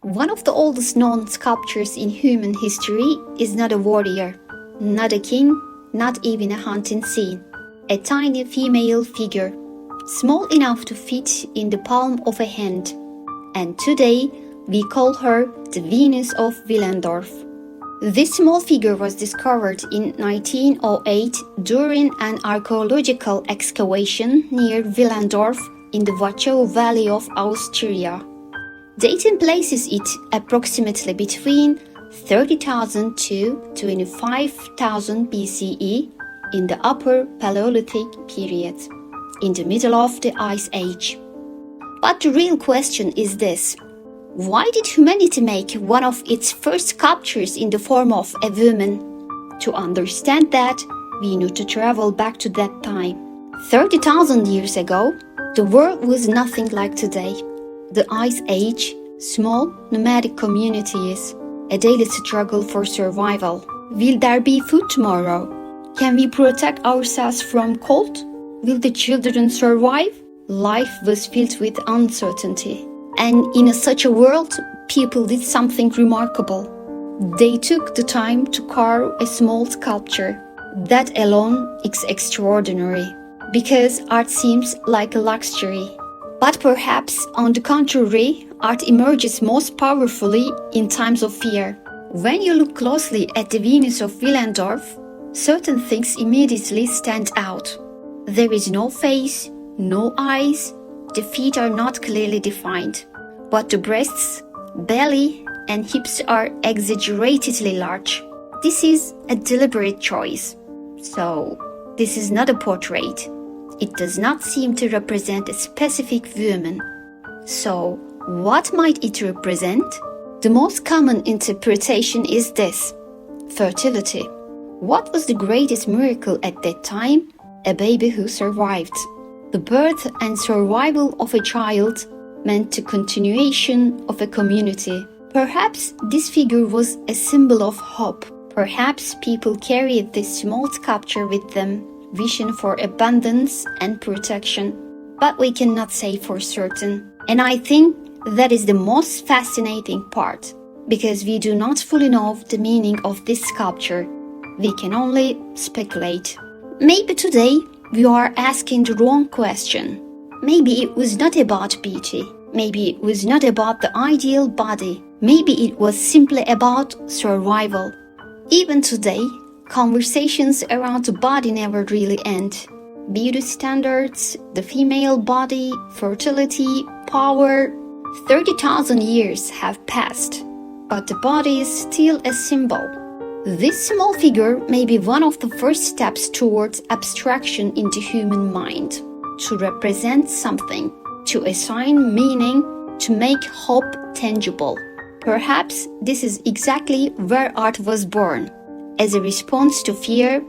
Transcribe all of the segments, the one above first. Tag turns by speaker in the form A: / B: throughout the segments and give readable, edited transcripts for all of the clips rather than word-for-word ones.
A: One of the oldest known sculptures in human history is not a warrior, not a king, not even a hunting scene. A tiny female figure, small enough to fit in the palm of a hand. And today, we call her the Venus of Willendorf. This small figure was discovered in 1908 during an archaeological excavation near Willendorf in the Wachau Valley of Austria. Dating places it approximately between 30,000 to 25,000 BCE in the Upper Paleolithic period, in the middle of the Ice Age. But the real question is this: why did humanity make one of its first sculptures in the form of a woman? To understand that, we need to travel back to that time. 30,000 years ago, the world was nothing like today. The Ice Age, small nomadic communities, a daily struggle for survival. Will there be food tomorrow? Can we protect ourselves from cold? Will the children survive? Life was filled with uncertainty. And in such a world, people did something remarkable. They took the time to carve a small sculpture. That alone is extraordinary, because art seems like a luxury. But perhaps, on the contrary, art emerges most powerfully in times of fear. When you look closely at the Venus of Willendorf, certain things immediately stand out. There is no face, no eyes, the feet are not clearly defined, but the breasts, belly, and hips are exaggeratedly large. This is a deliberate choice. So, this is not a portrait. It does not seem to represent a specific woman. So, what might it represent? The most common interpretation is this: fertility. What was the greatest miracle at that time? A baby who survived. The birth and survival of a child meant the continuation of a community. Perhaps this figure was a symbol of hope. Perhaps people carried this small sculpture with them, wishing for abundance and protection. But we cannot say for certain. And I think that is the most fascinating part, because we do not fully know the meaning of this sculpture. We can only speculate. Maybe today we are asking the wrong question. Maybe it was not about beauty. Maybe it was not about the ideal body. Maybe it was simply about survival. Even today, conversations around the body never really end. Beauty standards, the female body, fertility, power. 30,000 years have passed, but the body is still a symbol. This small figure may be one of the first steps towards abstraction in the human mind, to represent something, to assign meaning, to make hope tangible. Perhaps this is exactly where art was born, as a response to fear,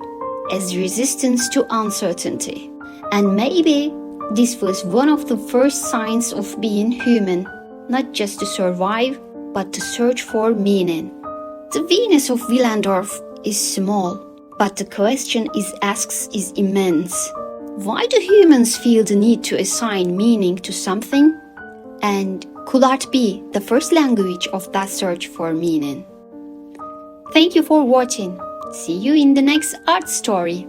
A: as resistance to uncertainty. And maybe this was one of the first signs of being human, not just to survive, but to search for meaning. The Venus of Willendorf is small, but the question it asks is immense. Why do humans feel the need to assign meaning to something? And could art be the first language of that search for meaning? Thank you for watching. See you in the next art story.